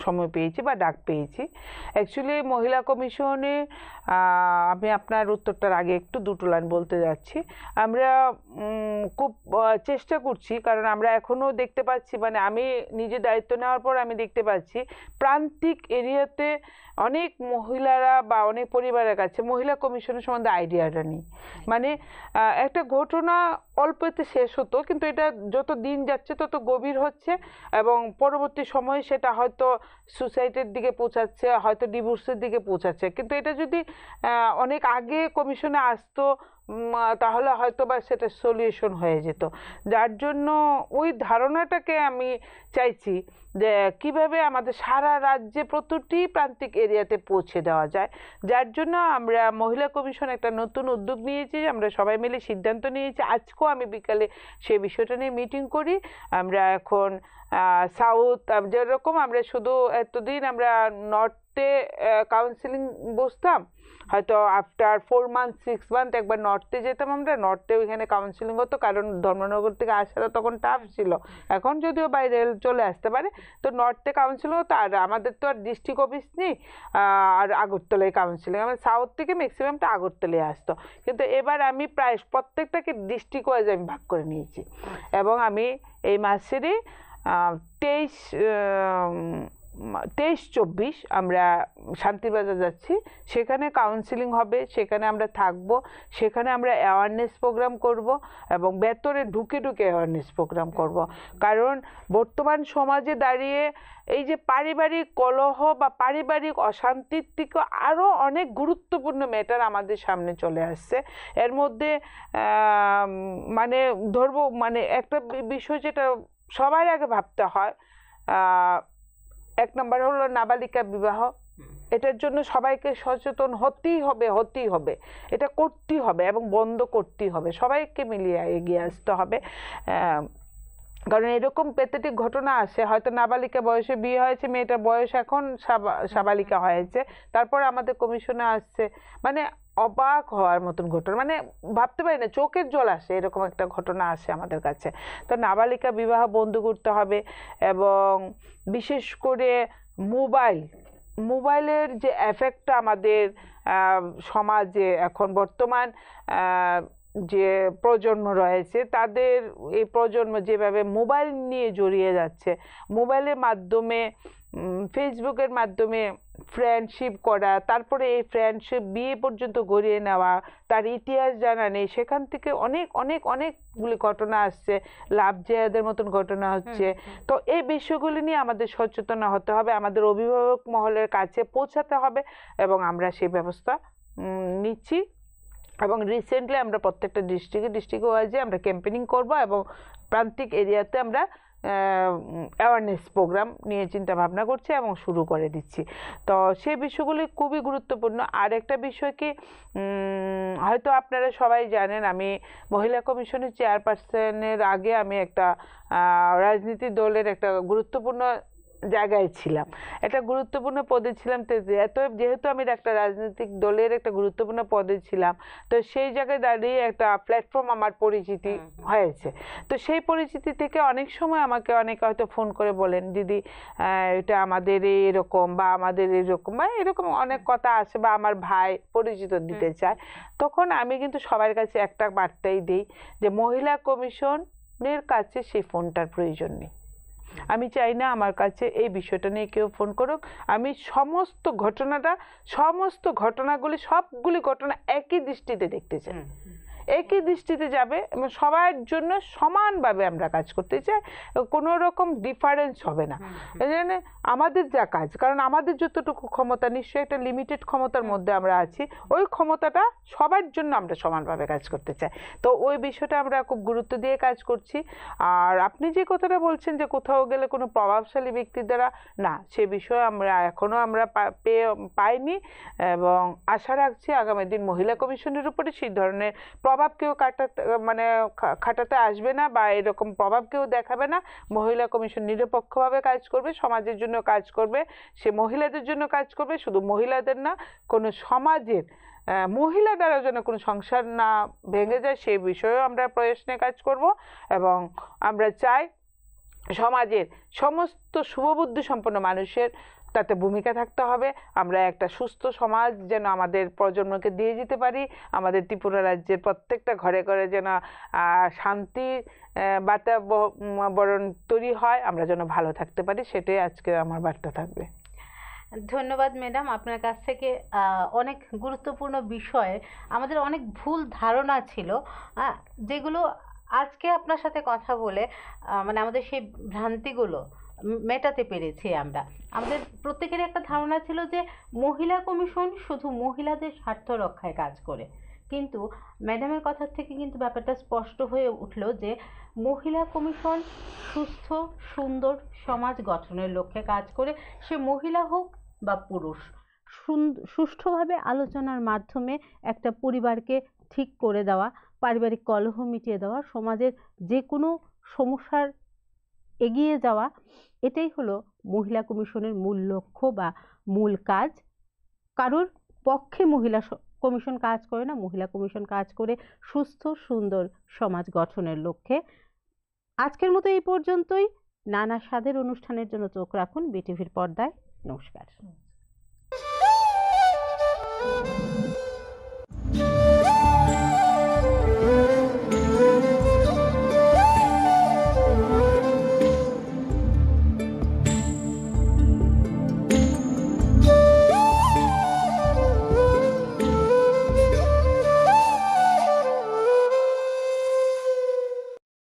সময় পেয়েছি বা ডাক পেয়েছি, অ্যাকচুয়ালি মহিলা কমিশনে আমি আপনার উত্তরটার আগে একটু দুটো লাইন বলতে যাচ্ছি। আমরা খুব চেষ্টা করছি, কারণ আমরা এখনও দেখতে পাচ্ছি, মানে আমি নিজে দায়িত্ব নেওয়ার পর আমি দেখতে পাচ্ছি প্রান্তিক এরিয়াতে অনেক মহিলারা বা অনেক পরিবারের কাছে মহিলা কমিশনের সম্বন্ধে আইডিয়াটা নেই। মানে একটা ঘটনা অল্পতে শেষ হতো, কিন্তু এটা যত দিন যাচ্ছে তত গভীর হচ্ছে, এবং পরবর্তী সময়ে সেটা হয়তো সুসাইডের দিকে পৌঁছাচ্ছে, হয়তো ডিভোর্সের দিকে পৌঁছাচ্ছে। কিন্তু এটা যদি অনেক আগে কমিশনে আসতো তাহলে হয়তো বা সেটা সলিউশন হয়ে যেত। যার জন্য ওই ধারণাটাকে আমি চাইছি যে কিভাবে আমাদের সারা রাজ্যে প্রতিটি প্রান্তিক এরিয়াতে পৌঁছে দেওয়া যায়। যার জন্য আমরা মহিলা কমিশন একটা নতুন উদ্যোগ নিয়েছি, আমরা সবাই মিলে সিদ্ধান্ত নিয়েছি, আজকেও আমি বিকালে সেই বিষয়টা নিয়ে মিটিং করি। আমরা এখন সাউথ, যেরকম আমরা শুধু এতদিন আমরা নর্থে কাউন্সিলিং বসতাম, হয়তো আফটার 4 মান্থ 6 মান্থ একবার নর্থে যেতাম, আমরা নর্থে ওইখানে কাউন্সিলিং হতো, কারণ ধর্মনগর থেকে আসাটা তখন টাফ ছিল, এখন যদিও বাই রেল চলে আসতে পারে। তো নর্থে কাউন্সিলিং হতো, আর আমাদের তো আর ডিস্ট্রিক্ট অফিস নেই, আর আগরতলায় কাউন্সিলিং, আমার সাউথ থেকে ম্যাক্সিমামটা আগরতলায় আসতো। কিন্তু এবার আমি প্রায় প্রত্যেকটাকে ডিস্ট্রিক্ট ওয়াইজ আমি ভাগ করে নিয়েছি, এবং আমি এই মাসেরই 23-24 আমরা শান্তিবাজার যাচ্ছি, সেখানে কাউন্সিলিং হবে, সেখানে আমরা থাকবো, সেখানে আমরা অ্যাওয়ারনেস প্রোগ্রাম করব, এবং ভেতরে ঢুকে ঢুকে অ্যাওয়ারনেস প্রোগ্রাম করব। কারণ বর্তমান সমাজে দাঁড়িয়ে এই যে পারিবারিক কলহ বা পারিবারিক অশান্তির থেকে আরও অনেক গুরুত্বপূর্ণ ম্যাটার আমাদের সামনে চলে আসছে। এর মধ্যে মানে ধরবো, মানে একটা বিষয় যেটা সবার আগে ভাবতে হয়, 1 নম্বর হলো নাবালিকা বিবাহ। এটার জন্য সবাইকে সচেতন হতেই হবে, এটা করতেই হবে এবং বন্ধ করতেই হবে, সবাইকে মিলিয়ে এগিয়ে আসতে হবে। কারণ এরকম প্যাথেটিক ঘটনা আসে, হয়তো নাবালিকা বয়সে বিয়ে হয়েছে, মেয়েটার বয়স এখন সাবালিকা হয়েছে, তারপর আমাদের কমিশনে আসছে, মানে অবাক হওয়ার মতন ঘটনা, মানে ভাবতে পারি না, চোখের জল আসে, এরকম একটা ঘটনা আসে আমাদের কাছে। তো নাবালিকা বিবাহ বন্ধ করতে হবে, এবং বিশেষ করে মোবাইলের যে এফেক্টটা আমাদের সমাজে এখন বর্তমান যে প্রজন্ম রয়েছে, তাদের এই প্রজন্ম যেভাবে মোবাইল নিয়ে জড়িয়ে যাচ্ছে, মোবাইলের মাধ্যমে ফেসবুকের মাধ্যমে ফ্রেন্ডশিপ করা, তারপরে এই ফ্রেন্ডশিপ বিয়ে পর্যন্ত গড়িয়ে নেওয়া, তার ইতিহাস জানা নেই, সেখান থেকে অনেকগুলি ঘটনা আসছে, লাভ জেহাদের মতন ঘটনা হচ্ছে। তো এই বিষয়গুলি নিয়ে আমাদের সচেতন হতে হবে, আমাদের অভিভাবক মহলের কাছে পৌঁছাতে হবে, এবং আমরা সেই ব্যবস্থা নিচ্ছি। এবং রিসেন্টলি আমরা প্রত্যেকটা ডিস্ট্রিক্ট ওয়াইজে আমরা ক্যাম্পেনিং করব, এবং প্রান্তিক এরিয়াতে আমরা অ্যাওয়ারনেস প্রোগ্রাম নিয়ে চিন্তা ভাবনা করছি এবং শুরু করে দিচ্ছি। তো সেই বিষয়গুলি খুবই গুরুত্বপূর্ণ। আর একটা বিষয় কি, হয়তো আপনারা সবাই জানেন, আমি মহিলা কমিশনের চেয়ারপারসনের আগে আমি একটা রাজনীতি দলের একটা গুরুত্বপূর্ণ জায়গায় ছিলাম, একটা গুরুত্বপূর্ণ পদে ছিলাম। তো যেহেতু আমি একটা রাজনৈতিক দলের একটা গুরুত্বপূর্ণ পদে ছিলাম, তো সেই জায়গায় দাঁড়িয়ে একটা প্ল্যাটফর্ম আমার পরিচিতি হয়েছে। তো সেই পরিচিতি থেকে অনেক সময় আমাকে অনেকে হয়তো ফোন করে বলেন, দিদি এটা আমাদের এরকম বা আমাদের এরকম বা এরকম অনেক কথা আসে, বা আমার ভাই পরিচিত দিতে চায়। তখন আমি কিন্তু সবার কাছে একটা বার্তাই দিই যে মহিলা কমিশনের কাছে সেই ফোনটার প্রয়োজন নেই। আমি চাই না আমার কাছে এই বিষয়টা নিয়ে কেউ ফোন করুক। আমি সমস্ত ঘটনাগুলি সবগুলি ঘটনা একই দৃষ্টিতে দেখতে চাই, একই দৃষ্টিতে যাবে, এবং সবার জন্য সমানভাবে আমরা কাজ করতে চাই, কোনো রকম ডিফারেন্স হবে না। আমাদের যা কাজ, কারণ আমাদের যতটুকু ক্ষমতা, নিশ্চয়ই একটা লিমিটেড ক্ষমতার মধ্যে আমরা আছি, ওই ক্ষমতাটা সবার জন্য আমরা সমানভাবে কাজ করতে চাই। তো ওই বিষয়টা আমরা খুব গুরুত্ব দিয়ে কাজ করছি। আর আপনি যে কথাটা বলছেন যে কোথাও গেলে কোনো প্রভাবশালী ব্যক্তির দ্বারা, না, সে বিষয়ে আমরা এখনো পাইনি, এবং আশা রাখছি আগামী দিন মহিলা কমিশনের উপরে সেই ধরনের প্রভাব কেউ খাটাতে আসবে না, বা এরকম প্রভাব কেউ দেখাবে না। মহিলা কমিশন নিরপেক্ষভাবে কাজ করবে, সমাজের জন্য কাজ করবে, সে মহিলাদের জন্য কাজ করবে, শুধু মহিলাদের না, কোনো সমাজের মহিলা দ্বারা যেন কোনো সংসার না ভেঙে যায় সেই বিষয়েও আমরা প্রয়াস নিয়ে কাজ করব। এবং আমরা চাই সমাজের সমস্ত শুভবুদ্ধি সম্পন্ন মানুষের তাতে ভূমিকা থাকতে হবে। আমরা একটা সুস্থ সমাজ যেন আমাদের প্রজন্মকে দিয়ে যেতে পারি, আমাদের ত্রিপুরা রাজ্যের প্রত্যেকটা ঘরে ঘরে যেন শান্তি বাতাবরণ তৈরি হয়, আমরা যেন ভালো থাকতে পারি, সেটাই আজকে আমার বার্তা থাকবে। ধন্যবাদ ম্যাডাম, আপনার কাছ থেকে অনেক গুরুত্বপূর্ণ বিষয়ে আমাদের অনেক ভুল ধারণা ছিল, যেগুলো আজকে আপনার সাথে কথা বলে মানে আমাদের সেই ভ্রান্তিগুলো মেটাতে পেরেছি। আমাদের প্রত্যেকের একটা ধারণা ছিল যে মহিলা কমিশন শুধু মহিলাদের স্বার্থ রক্ষায় কাজ করে, কিন্তু ম্যাডামের কথা থেকে কিন্তু ব্যাপারটা স্পষ্ট হয়ে উঠলো যে মহিলা কমিশন সুস্থ সুন্দর সমাজ গঠনের লক্ষ্যে কাজ করে, সে মহিলা হোক বা পুরুষ। সুষ্ঠুভাবে আলোচনার মাধ্যমে একটা পরিবারকে ঠিক করে দেওয়া, পারিবারিক কলহ মিটিয়ে দেওয়া, সমাজের যে কোনো সমস্যার এগিয়ে যাওয়া, এটাই হলো মহিলা কমিশনের মূল লক্ষ্য বা মূল কাজ। কারোর পক্ষে মহিলা কমিশন কাজ করে না, মহিলা কমিশন কাজ করে সুস্থ সুন্দর সমাজ গঠনের লক্ষ্যে। আজকের মতো এই পর্যন্তই। নানা স্বাদের অনুষ্ঠানের জন্য চোখ রাখুন বিটিভির পর্দায়। নমস্কার।